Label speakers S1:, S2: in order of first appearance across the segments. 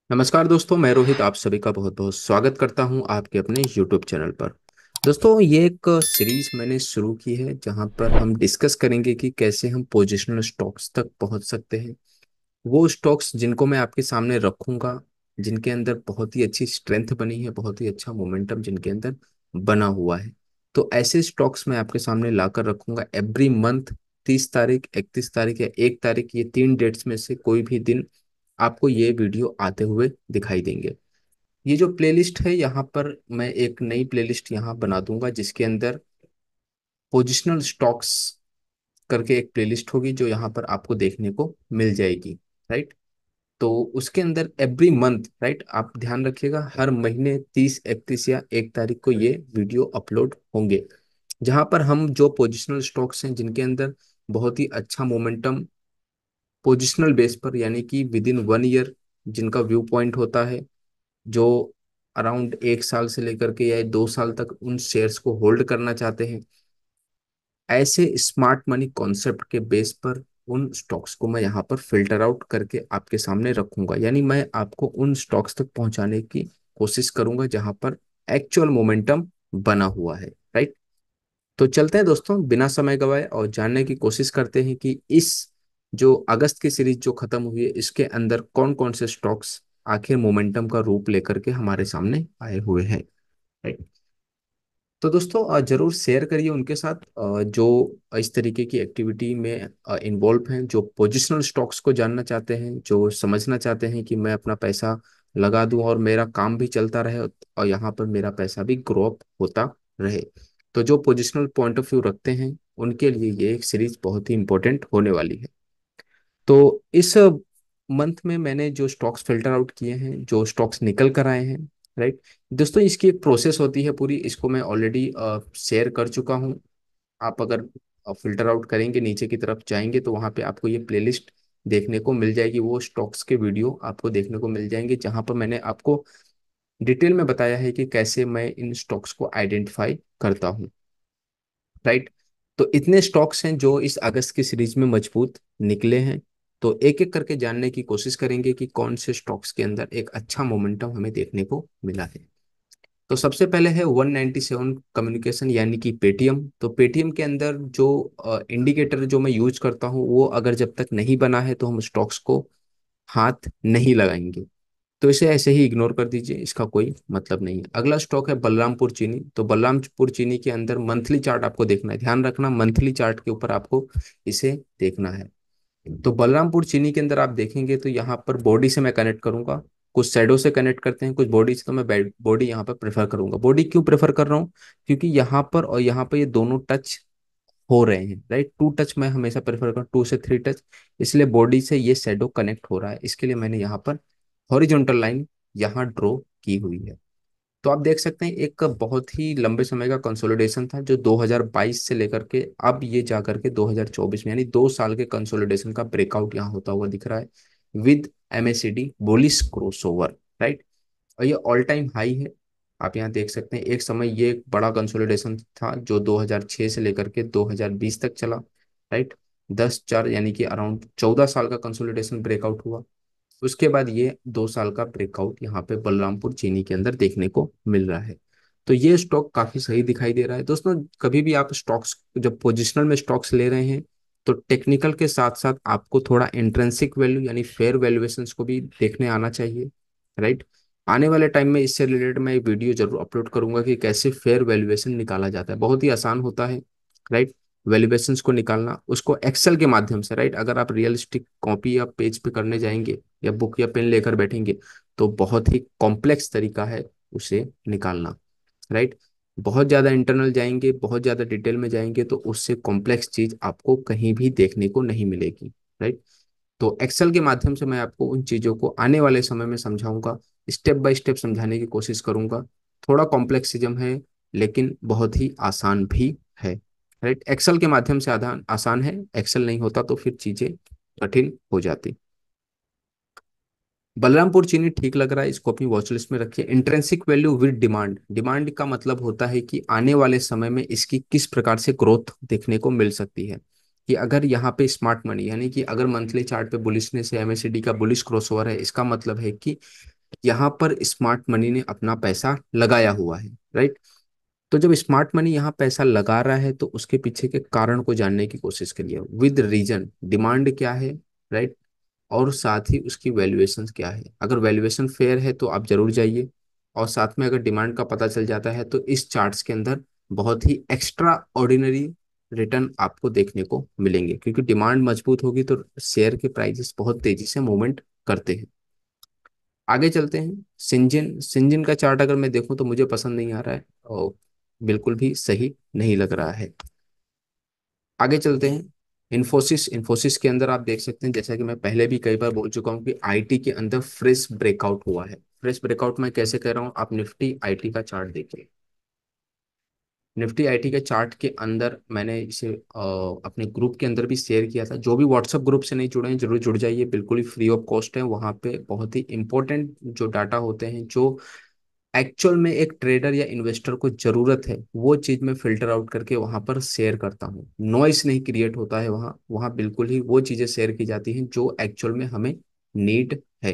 S1: नमस्कार दोस्तों, मैं रोहित आप सभी का बहुत बहुत स्वागत करता हूं आपके अपने YouTube चैनल पर। दोस्तों, ये एक सीरीज मैंने शुरू की है जहां पर हम डिस्कस करेंगे कि कैसे हम पोजिशनल स्टॉक्स तक पहुंच सकते हैं। वो स्टॉक्स जिनको मैं आपके सामने रखूंगा, जिनके अंदर बहुत ही अच्छी स्ट्रेंथ बनी है, बहुत ही अच्छा मोमेंटम जिनके अंदर बना हुआ है। तो ऐसे स्टॉक्स मैं आपके सामने लाकर रखूंगा एवरी मंथ। 30 तारीख, 31 तारीख या 1 तारीख, ये तीन डेट्स में से कोई भी दिन आपको ये वीडियो आते हुए दिखाई देंगे। ये जो प्लेलिस्ट है, यहाँ पर मैं एक नई प्लेलिस्ट यहाँ बना दूंगा जिसके अंदर पोजिशनल स्टॉक्स करके एक प्लेलिस्ट होगी जो यहाँ पर आपको देखने को मिल जाएगी। राइट। तो उसके अंदर एवरी मंथ, राइट, आप ध्यान रखिएगा, हर महीने 30, 31 या 1 तारीख को ये वीडियो अपलोड होंगे, जहां पर हम जो पोजिशनल स्टॉक्स हैं जिनके अंदर बहुत ही अच्छा मोमेंटम पोजिशनल बेस पर, यानी कि विद इन 1 ईयर जिनका व्यू पॉइंट होता है, जो अराउंड 1 साल से लेकर के या 2 साल तक उन शेयर्स को होल्ड करना चाहते हैं, ऐसे स्मार्ट मनी कॉन्सेप्ट के बेस पर उन स्टॉक्स को मैं यहाँ पर फिल्टर आउट करके आपके सामने रखूंगा। यानी मैं आपको उन स्टॉक्स तक पहुंचाने की कोशिश करूंगा जहां पर एक्चुअल मोमेंटम बना हुआ है। राइट। तो चलते हैं दोस्तों, बिना समय गवाए और जानने की कोशिश करते हैं कि इस जो अगस्त की सीरीज जो खत्म हुई है, इसके अंदर कौन कौन से स्टॉक्स आखिर मोमेंटम का रूप लेकर के हमारे सामने आए हुए हैं। राइट। तो दोस्तों, जरूर शेयर करिए उनके साथ जो इस तरीके की एक्टिविटी में इन्वॉल्व हैं, जो पोजिशनल स्टॉक्स को जानना चाहते हैं, जो समझना चाहते हैं कि मैं अपना पैसा लगा दूं और मेरा काम भी चलता रहे और यहाँ पर मेरा पैसा भी ग्रो अप होता रहे। तो जो पोजिशनल पॉइंट ऑफ व्यू रखते हैं उनके लिए ये एक सीरीज बहुत ही इंपॉर्टेंट होने वाली है। तो इस मंथ में मैंने जो स्टॉक्स फिल्टर आउट किए हैं, जो स्टॉक्स निकल कर आए हैं, राइट। दोस्तों, इसकी एक प्रोसेस होती है पूरी, इसको मैं ऑलरेडी शेयर कर चुका हूँ। आप अगर फिल्टर आउट करेंगे, नीचे की तरफ जाएंगे तो वहाँ पे आपको ये प्लेलिस्ट देखने को मिल जाएगी। वो स्टॉक्स के वीडियो आपको देखने को मिल जाएंगे जहाँ पर मैंने आपको डिटेल में बताया है कि कैसे मैं इन स्टॉक्स को आइडेंटिफाई करता हूँ। राइट। तो इतने स्टॉक्स हैं जो इस अगस्त की सीरीज में मजबूत निकले हैं। तो एक एक करके जानने की कोशिश करेंगे कि कौन से स्टॉक्स के अंदर एक अच्छा मोमेंटम हमें देखने को मिला है। तो सबसे पहले है 197 कम्युनिकेशन, यानी कि पेटीएम। तो पेटीएम के अंदर जो इंडिकेटर जो मैं यूज करता हूँ, वो अगर जब तक नहीं बना है तो हम स्टॉक्स को हाथ नहीं लगाएंगे। तो इसे ऐसे ही इग्नोर कर दीजिए, इसका कोई मतलब नहीं है। अगला स्टॉक है बलरामपुर चीनी। तो बलरामपुर चीनी के अंदर मंथली चार्ट आपको देखना है, ध्यान रखना मंथली चार्ट के ऊपर आपको इसे देखना है। तो बलरामपुर चीनी के अंदर आप देखेंगे तो यहाँ पर बॉडी से मैं कनेक्ट करूंगा, कुछ शैडो से कनेक्ट करते हैं, कुछ बॉडी से। तो मैं बॉडी यहाँ पर प्रेफर करूंगा। बॉडी क्यों प्रेफर कर रहा हूँ? क्योंकि यहाँ पर और यहाँ पर ये दोनों टच हो रहे हैं। राइट। 2 टच मैं हमेशा प्रेफर करूँ, 2 से 3 टच। इसलिए बॉडी से ये शैडो कनेक्ट हो रहा है, इसके लिए मैंने यहाँ पर हॉरिजॉन्टल लाइन यहाँ ड्रॉ की हुई है। तो आप देख सकते हैं एक बहुत ही लंबे समय का कंसोलिडेशन था जो 2022 से लेकर के अब ये जा करके 2024 में, यानी 2 साल के कंसोलिडेशन का ब्रेकआउट यहाँ होता हुआ दिख रहा है with MSCD bullish crossover. Right. और ये ऑल टाइम हाई है। आप यहाँ देख सकते हैं एक समय ये एक बड़ा कंसोलिडेशन था जो 2006 से लेकर के 2020 तक चला। राइट। 10/4 यानी कि अराउंड 14 साल का कंसोलिडेशन ब्रेकआउट हुआ। उसके बाद ये 2 साल का ब्रेकआउट यहाँ पे बलरामपुर चीनी के अंदर देखने को मिल रहा है। तो ये स्टॉक काफी सही दिखाई दे रहा है। दोस्तों, कभी भी आप स्टॉक्स जब पोजिशनल में स्टॉक्स ले रहे हैं तो टेक्निकल के साथ साथ आपको थोड़ा इंट्रिंसिक वैल्यू यानी फेयर वैल्यूएशंस को भी देखने आना चाहिए। राइट। आने वाले टाइम में इससे रिलेटेड मैं एक वीडियो जरूर अपलोड करूंगा कि कैसे फेयर वैल्यूएशन निकाला जाता है, बहुत ही आसान होता है। राइट। वैल्यूएशंस को निकालना उसको एक्सेल के माध्यम से। राइट। अगर आप रियलिस्टिक कॉपी या पेज पे करने जाएंगे या बुक या पेन लेकर बैठेंगे तो बहुत ही कॉम्प्लेक्स तरीका है उसे निकालना। राइट। बहुत ज्यादा इंटरनल जाएंगे, बहुत ज्यादा डिटेल में जाएंगे तो उससे कॉम्प्लेक्स चीज आपको कहीं भी देखने को नहीं मिलेगी। राइट। तो एक्सेल के माध्यम से मैं आपको उन चीजों को आने वाले समय में समझाऊंगा, स्टेप बाय स्टेप समझाने की कोशिश करूंगा। थोड़ा कॉम्प्लेक्सिज्म है लेकिन बहुत ही आसान भी है। राइट। एक्सेल के माध्यम से आसान आसान है, एक्सेल नहीं होता तो फिर चीजें कठिन हो जाती। बलरामपुर चीनी ठीक लग रहा है, इसको अपनी वॉच लिस्ट में रखिए। Intrinsic value with demand, demand का मतलब होता है कि आने वाले समय में इसकी किस प्रकार से ग्रोथ देखने को मिल सकती है। कि अगर यहाँ पे स्मार्ट मनी, यानी कि अगर मंथली चार्ट पे बुलिशनेस है, एमएससीडी का बुलिश क्रॉसओवर है, इसका मतलब है कि यहाँ पर स्मार्ट मनी ने अपना पैसा लगाया हुआ है, राइट। तो जब स्मार्ट मनी यहाँ पैसा लगा रहा है तो उसके पीछे के कारण को जानने की कोशिश करिए, विद रीजन, डिमांड क्या है, राइट। और साथ ही उसकी वैल्यूएशन क्या है। अगर वैल्यूएशन फेयर है तो आप जरूर जाइए, और साथ में अगर डिमांड का पता चल जाता है तो इस चार्ट्स के अंदर बहुत ही एक्स्ट्रा ऑर्डिनरी रिटर्न आपको देखने को मिलेंगे, क्योंकि डिमांड मजबूत होगी तो शेयर के प्राइसेस बहुत तेजी से मूवमेंट करते हैं। आगे चलते हैं। सिंजिन, सिंजिन का चार्ट अगर मैं देखूं तो मुझे पसंद नहीं आ रहा है, और बिल्कुल भी सही नहीं लग रहा है। आगे चलते हैं। इन्फोसिस, इन्फोसिस के अंदर आप देख सकते हैं, जैसा कि मैं पहले भी कई बार बोल चुका हूं, कि आईटी के अंदर फ्रेश ब्रेकआउट हुआ है। फ्रेश ब्रेकआउट मैं कैसे कह रहा हूं, आप निफ्टी आईटी का चार्ट देखिए। निफ्टी आईटी के चार्ट के अंदर मैंने इसे अपने ग्रुप के अंदर भी शेयर किया था। जो भी व्हाट्सएप ग्रुप से नहीं जुड़े हैं जरूर जुड़ जाइए, बिल्कुल ही फ्री ऑफ कॉस्ट है। वहाँ पे बहुत ही इंपॉर्टेंट जो डाटा होते हैं, जो एक्चुअल में एक ट्रेडर या इन्वेस्टर को जरूरत है, वो चीज मैं फिल्टर आउट करके वहां पर शेयर करता हूँ। नॉइस नहीं क्रिएट होता है वहाँ, वहाँ बिल्कुल ही वो चीजें शेयर की जाती हैं जो एक्चुअल में हमें नीड है,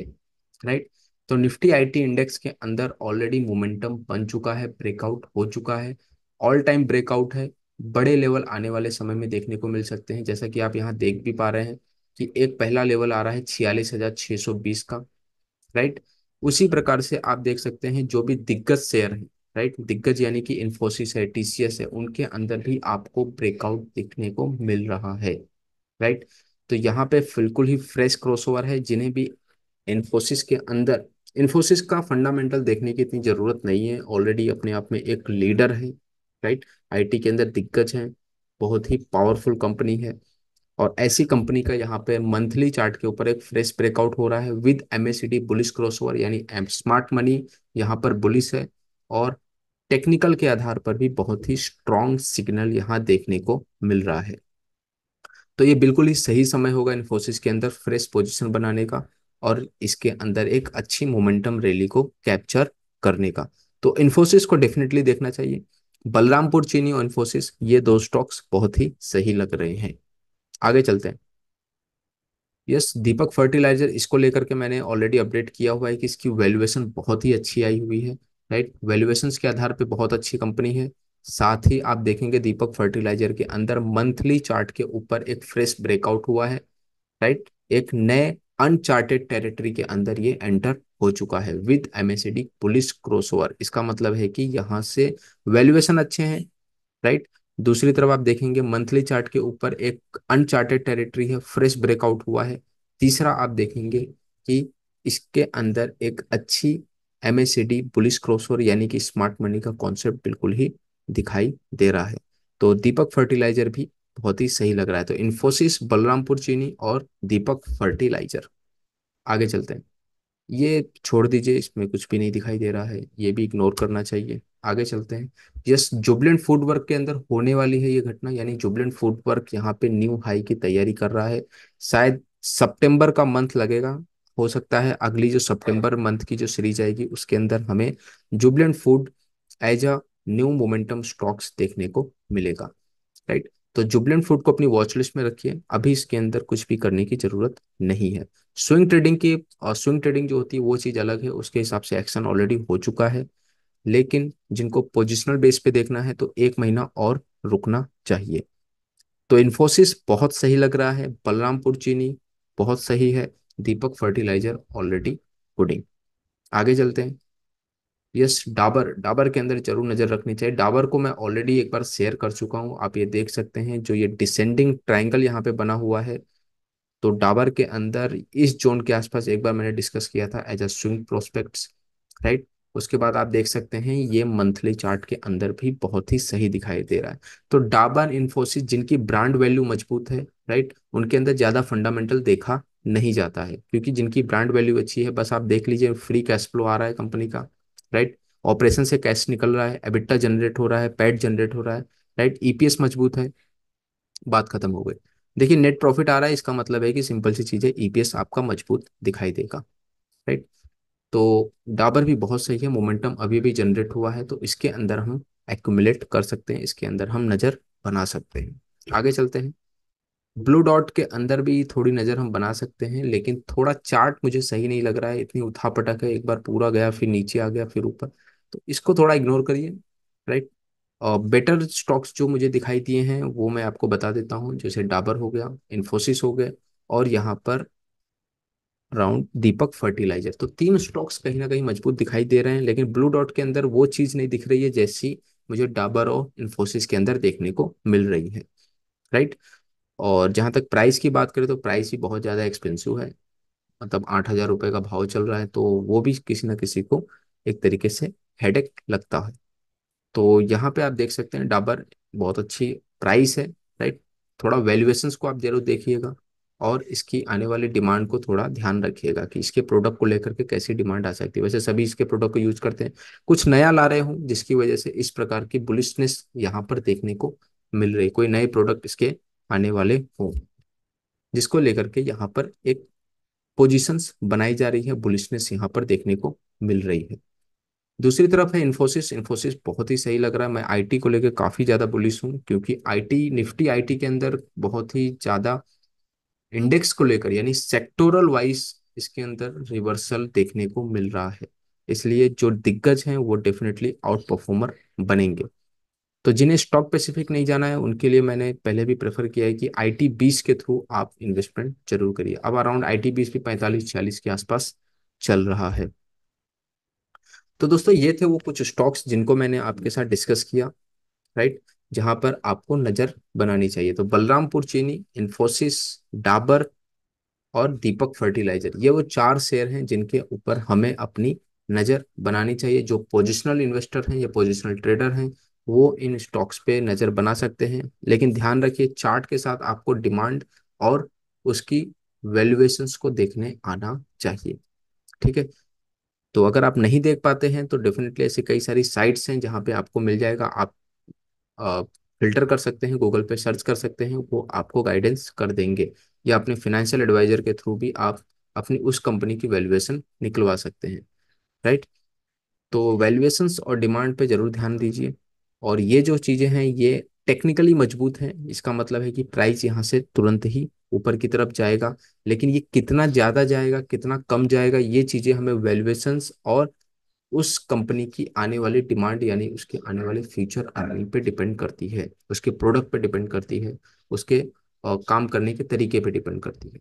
S1: राइट। तो निफ्टी आईटी इंडेक्स के अंदर ऑलरेडी मोमेंटम बन चुका है, ब्रेकआउट हो चुका है, ऑल टाइम ब्रेकआउट है। बड़े लेवल आने वाले समय में देखने को मिल सकते हैं, जैसा कि आप यहाँ देख भी पा रहे हैं कि एक पहला लेवल आ रहा है 46,620 का, राइट। उसी प्रकार से आप देख सकते हैं जो भी दिग्गज शेयर है, राइट, दिग्गज यानी कि इन्फोसिस है, टीसीएस है, उनके अंदर भी आपको ब्रेकआउट देखने को मिल रहा है, राइट। तो यहाँ पे बिल्कुल ही फ्रेश क्रॉसओवर है। जिन्हें भी इन्फोसिस के अंदर, इन्फोसिस का फंडामेंटल देखने की इतनी जरूरत नहीं है, ऑलरेडी अपने आप में एक लीडर है, राइट। आईटी के अंदर दिग्गज है, बहुत ही पावरफुल कंपनी है। और ऐसी कंपनी का यहाँ पे मंथली चार्ट के ऊपर एक फ्रेश ब्रेकआउट हो रहा है विद एमएसीडी बुलिश क्रॉसओवर, यानी स्मार्ट मनी यहाँ पर बुलिश है। और टेक्निकल के आधार पर भी बहुत ही स्ट्रॉन्ग सिग्नल यहाँ देखने को मिल रहा है। तो ये बिल्कुल ही सही समय होगा इन्फोसिस के अंदर फ्रेश पोजीशन बनाने का, और इसके अंदर एक अच्छी मोमेंटम रैली को कैप्चर करने का। तो इन्फोसिस को डेफिनेटली देखना चाहिए। बलरामपुर चीनी और इन्फोसिस, ये दो स्टॉक्स बहुत ही सही लग रहे हैं। आगे चलते हैं। यस, दीपक फर्टिलाइजर, इसको लेकर के मैंने ऑलरेडी अपडेट किया हुआ है कि इसकी वैल्यूएशन बहुत ही अच्छी आई हुई है, राइट। वैल्यूएशंस के आधार पे बहुत अच्छी कंपनी है। साथ ही आप देखेंगे दीपक फर्टिलाइजर के अंदर मंथली चार्ट के ऊपर एक फ्रेश ब्रेकआउट हुआ है, राइट। एक नए अनचार्टेड टेरिटरी के अंदर ये एंटर हो चुका है विद एमएसडी पुलिस क्रॉसओवर। इसका मतलब है कि यहाँ से वैल्यूएशन अच्छे हैं, राइट। दूसरी तरफ आप देखेंगे मंथली चार्ट के ऊपर एक अनचार्टेड टेरिटरी है, फ्रेश ब्रेकआउट हुआ है। तीसरा आप देखेंगे कि इसके अंदर एक अच्छी एमएसडी बुलिश क्रॉसओवर यानी कि स्मार्ट मनी का कॉन्सेप्ट बिल्कुल ही दिखाई दे रहा है। तो दीपक फर्टिलाइजर भी बहुत ही सही लग रहा है। तो इन्फोसिस, बलरामपुर चीनी और दीपक फर्टिलाइजर। आगे चलते हैं। ये छोड़ दीजिए, इसमें कुछ भी नहीं दिखाई दे रहा है, ये भी इग्नोर करना चाहिए। आगे चलते हैं। यस, जुबलेंट फूड वर्क के अंदर होने वाली है ये घटना, यानी जुबलेंट फूड वर्क यहाँ पे न्यू हाई की तैयारी कर रहा है। शायद सितंबर का मंथ लगेगा, हो सकता है अगली जो सितंबर मंथ की जो सीरीज आएगी उसके अंदर हमें Jubilant food as a new momentum stocks देखने को मिलेगा, राइट। तो जुबलेंट फूड को अपनी वॉच लिस्ट में रखिए, अभी इसके अंदर कुछ भी करने की जरूरत नहीं है। स्विंग ट्रेडिंग की, और स्विंग ट्रेडिंग जो होती है वो चीज़ अलग है, उसके हिसाब से एक्शन ऑलरेडी हो चुका है। लेकिन जिनको पोजिशनल बेस पे देखना है तो एक महीना और रुकना चाहिए। तो इन्फोसिस बहुत सही लग रहा है, बलरामपुर चीनी बहुत सही है, दीपक फर्टिलाइजर ऑलरेडी गुडिंग। आगे चलते हैं। यस, डाबर, डाबर के अंदर जरूर नजर रखनी चाहिए। डाबर को मैं ऑलरेडी एक बार शेयर कर चुका हूं, आप ये देख सकते हैं जो ये डिसेंडिंग ट्रायंगल यहाँ पे बना हुआ है। तो डाबर के अंदर इस जोन के आसपास एक बार मैंने डिस्कस किया था as a swing prospects, right. उसके बाद आप देख सकते हैं ये मंथली चार्ट के अंदर भी बहुत ही सही दिखाई दे रहा है। तो डाबर, इन्फोसिस, जिनकी ब्रांड वैल्यू मजबूत है, राइट, उनके अंदर ज्यादा फंडामेंटल देखा नहीं जाता है, क्योंकि जिनकी ब्रांड वैल्यू अच्छी है, बस आप देख लीजिए फ्री कैश फ्लो आ रहा है कंपनी का, राइट। ऑपरेशन से कैश निकल रहा है, एबिटा जनरेट हो रहा है, पैट जनरेट हो रहा है, राइट, ईपीएस मजबूत है, बात खत्म हो गई। देखिए नेट प्रॉफिट आ रहा है, इसका मतलब है कि सिंपल सी चीज है, ईपीएस आपका मजबूत दिखाई देगा, राइट। तो डाबर भी बहुत सही है, मोमेंटम अभी भी जनरेट हुआ है, तो इसके अंदर हम एक्यूमुलेट कर सकते हैं, इसके अंदर हम नजर बना सकते हैं। आगे चलते हैं। ब्लू डॉट के अंदर भी थोड़ी नज़र हम बना सकते हैं, लेकिन थोड़ा चार्ट मुझे सही नहीं लग रहा है, इतनी उठापटक है, एक बार पूरा गया फिर नीचे आ गया फिर ऊपर, तो इसको थोड़ा इग्नोर करिए। राइट। और बेटर स्टॉक्स जो मुझे दिखाई दिए हैं वो मैं आपको बता देता हूँ, जैसे डाबर हो गया, इन्फोसिस हो गए, और यहाँ पर राउंड दीपक फर्टिलाइजर। तो तीन स्टॉक्स कहीं ना कहीं मजबूत दिखाई दे रहे हैं, लेकिन ब्लू डॉट के अंदर वो चीज़ नहीं दिख रही है जैसी मुझे डाबर और इन्फोसिस के अंदर देखने को मिल रही है। राइट। और जहां तक प्राइस की बात करें तो प्राइस भी बहुत ज़्यादा एक्सपेंसिव है, मतलब 8,000 रुपये का भाव चल रहा है, तो वो भी किसी ना किसी को एक तरीके से हेडेक लगता है। तो यहाँ पे आप देख सकते हैं डाबर बहुत अच्छी प्राइस है। राइट। थोड़ा वैल्यूएशंस को आप जरूर देखिएगा, और इसकी आने वाली डिमांड को थोड़ा ध्यान रखिएगा कि इसके प्रोडक्ट को लेकर के कैसी डिमांड आ सकती है। वैसे सभी इसके प्रोडक्ट को यूज करते हैं, कुछ नया ला रहे हूँ जिसकी वजह से इस प्रकार की बुलिशनेस यहाँ पर देखने को मिल रही, कोई नए प्रोडक्ट इसके आने वाले हों, जिसको लेकर के यहाँ पर एक पोजीशंस बनाई जा रही है, बुलिशनेस यहाँ पर देखने को मिल रही है। दूसरी तरफ है इन्फोसिस। इन्फोसिस बहुत ही सही लग रहा है, मैं आईटी को लेकर काफी ज्यादा बुलिश हूँ, क्योंकि आईटी निफ्टी आईटी के अंदर बहुत ही ज्यादा इंडेक्स को लेकर यानी सेक्टोरल वाइज इसके अंदर रिवर्सल देखने को मिल रहा है। इसलिए जो दिग्गज हैं वो डेफिनेटली आउट परफॉर्मर बनेंगे। तो जिन्हें स्टॉक स्पेसिफिक नहीं जाना है उनके लिए मैंने पहले भी प्रेफर किया है कि आईटी 20 के थ्रू आप इन्वेस्टमेंट जरूर करिए। अब अराउंड आईटी 20 भी 45-46 के आसपास चल रहा है। तो दोस्तों ये थे वो कुछ स्टॉक्स जिनको मैंने आपके साथ डिस्कस किया। राइट। जहां पर आपको नजर बनानी चाहिए, तो बलरामपुर चीनी, इन्फोसिस, डाबर और दीपक फर्टिलाइजर, ये वो चार शेयर हैं जिनके ऊपर हमें अपनी नजर बनानी चाहिए। जो पोजिशनल इन्वेस्टर हैं या पोजिशनल ट्रेडर हैं वो इन स्टॉक्स पे नजर बना सकते हैं, लेकिन ध्यान रखिए चार्ट के साथ आपको डिमांड और उसकी वैल्यूएशंस को देखने आना चाहिए। ठीक है। तो अगर आप नहीं देख पाते हैं तो डेफिनेटली ऐसी कई सारी साइट्स हैं जहां पे आपको मिल जाएगा, आप फिल्टर कर सकते हैं, गूगल पे सर्च कर सकते हैं, वो आपको गाइडेंस कर देंगे, या अपने फाइनेंशियल एडवाइजर के थ्रू भी आप अपनी उस कंपनी की वैल्यूएशन निकलवा सकते हैं। राइट। तो वैल्यूएशंस और डिमांड पे जरूर ध्यान दीजिए। और ये जो चीज़ें हैं ये टेक्निकली मजबूत हैं, इसका मतलब है कि प्राइस यहाँ से तुरंत ही ऊपर की तरफ जाएगा, लेकिन ये कितना ज़्यादा जाएगा कितना कम जाएगा ये चीज़ें हमें वैल्यूएशंस और उस कंपनी की आने वाली डिमांड यानी उसके आने वाले फ्यूचर अर्निंग पे डिपेंड करती है, उसके प्रोडक्ट पे डिपेंड करती है, उसके काम करने के तरीके पे डिपेंड करती है।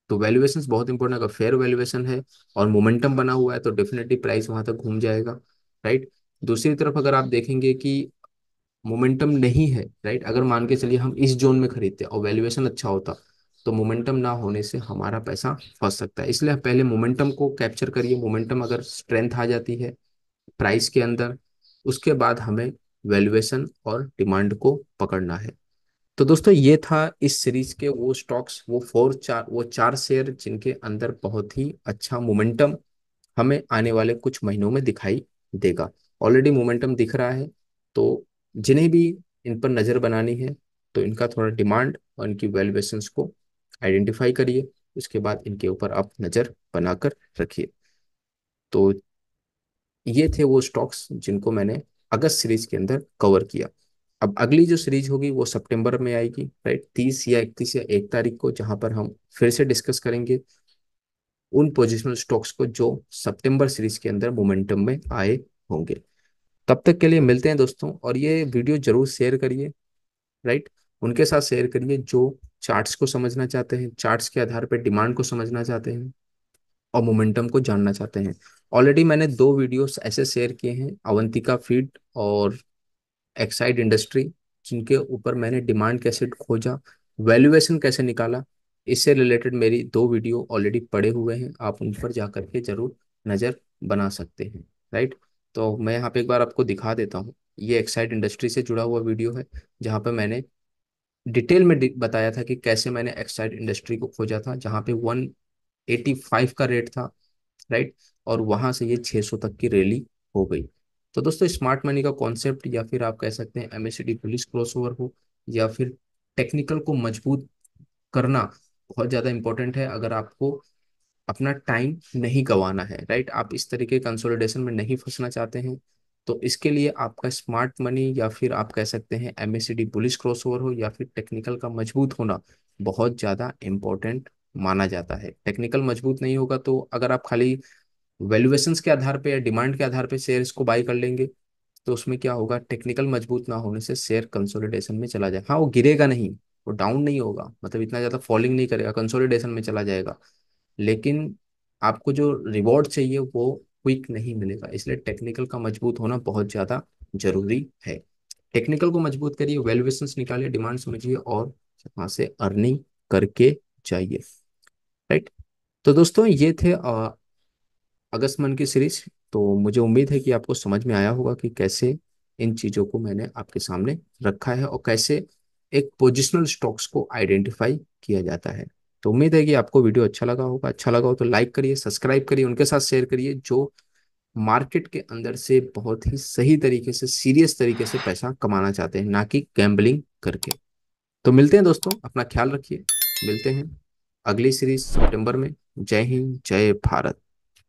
S1: तो वैल्यूएशंस बहुत इंपॉर्टेंट, अगर फेयर वैल्यूएशन है और मोमेंटम बना हुआ है तो डेफिनेटली प्राइस वहां तक घूम जाएगा। राइट। दूसरी तरफ अगर आप देखेंगे कि मोमेंटम नहीं है, राइट, अगर मान के चलिए हम इस जोन में खरीदते और वैल्यूएशन अच्छा होता, तो मोमेंटम ना होने से हमारा पैसा फंस सकता है। इसलिए पहले मोमेंटम को कैप्चर करिए, मोमेंटम अगर स्ट्रेंथ आ जाती है प्राइस के अंदर, उसके बाद हमें वैल्यूएशन और डिमांड को पकड़ना है। तो दोस्तों ये था इस सीरीज के वो स्टॉक्स, वो चार शेयर जिनके अंदर बहुत ही अच्छा मोमेंटम हमें आने वाले कुछ महीनों में दिखाई देगा। ऑलरेडी मोमेंटम दिख रहा है, तो जिन्हें भी इन पर नज़र बनानी है तो इनका थोड़ा डिमांड और इनकी वैल्यूएशंस को आइडेंटिफाई करिए, उसके बाद इनके ऊपर आप नज़र बनाकर रखिए। तो ये थे वो स्टॉक्स जिनको मैंने अगस्त सीरीज के अंदर कवर किया। अब अगली जो सीरीज होगी वो सितंबर में आएगी, राइट, 30 या 31 या 1 तारीख को, जहां पर हम फिर से डिस्कस करेंगे उन पोजिशनल स्टॉक्स को जो सितंबर सीरीज के अंदर मोमेंटम में आए होंगे। तब तक के लिए मिलते हैं दोस्तों, और ये वीडियो जरूर शेयर करिए। राइट। उनके साथ शेयर करिए जो चार्ट्स को समझना चाहते हैं, चार्ट्स के आधार पर डिमांड को समझना चाहते हैं और मोमेंटम को जानना चाहते हैं। ऑलरेडी मैंने दो वीडियोस ऐसे शेयर किए हैं, अवंतिका फीड और एक्साइड इंडस्ट्री, जिनके ऊपर मैंने डिमांड कैसे खोजा, वैल्यूएशन कैसे निकाला, इससे रिलेटेड मेरी दो वीडियो ऑलरेडी पड़े हुए हैं, आप उन पर जा करके जरूर नज़र बना सकते हैं। राइट। तो मैं यहाँ पे एक बार आपको दिखा देता हूँ, ये एक्साइड इंडस्ट्री से जुड़ा हुआ वीडियो है, जहाँ पे मैंने डिटेल में बताया था कि कैसे मैंने एक्साइड इंडस्ट्री को खोजा था, जहाँ पे 185 का रेट था। राइट। और वहां से ये 600 तक की रैली हो गई। तो दोस्तों स्मार्ट मनी का कॉन्सेप्ट, या फिर आप कह सकते हैं एमएससीडी पुलिस क्रॉसओवर हो, या फिर टेक्निकल को मजबूत करना बहुत ज्यादा इंपॉर्टेंट है अगर आपको अपना टाइम नहीं गंवाना है। राइट। आप इस तरीके कंसोलिडेशन में नहीं फंसना चाहते हैं, तो इसके लिए आपका स्मार्ट मनी या फिर आप कह सकते हैं एमएसीडी बुलिश क्रॉसओवर हो या फिर टेक्निकल का मजबूत होना बहुत ज़्यादा इम्पोर्टेंट माना जाता है। टेक्निकल मजबूत नहीं होगा तो अगर आप खाली वैल्यूएशंस के आधार पे या डिमांड के आधार पे शेयर्स को बाई कर लेंगे तो उसमें क्या होगा, टेक्निकल मजबूत ना होने से शेयर कंसोलिडेशन में चला जाए। हाँ, वो गिरेगा नहीं, वो डाउन नहीं होगा, मतलब इतना ज़्यादा फॉलिंग नहीं करेगा, कंसोलिडेशन में चला जाएगा, लेकिन आपको जो रिवॉर्ड चाहिए वो क्विक नहीं मिलेगा। इसलिए टेक्निकल का मजबूत होना बहुत ज़्यादा जरूरी है। टेक्निकल को मजबूत करिए, वैल्यूएशंस निकालिए, डिमांड समझिए और वहां से अर्निंग करके जाइए। राइट। तो दोस्तों ये थे अगस्त मन की सीरीज। तो मुझे उम्मीद है कि आपको समझ में आया होगा कि कैसे इन चीज़ों को मैंने आपके सामने रखा है और कैसे एक पोजिशनल स्टॉक्स को आइडेंटिफाई किया जाता है। तो उम्मीद है कि आपको वीडियो अच्छा लगा होगा। अच्छा लगा हो तो लाइक करिए, सब्सक्राइब करिए, उनके साथ शेयर करिए जो मार्केट के अंदर से बहुत ही सही तरीके से, सीरियस तरीके से पैसा कमाना चाहते हैं, ना कि गैम्बलिंग करके। तो मिलते हैं दोस्तों, अपना ख्याल रखिए। मिलते हैं अगली सीरीज सितंबर में। जय हिंद, जय भारत।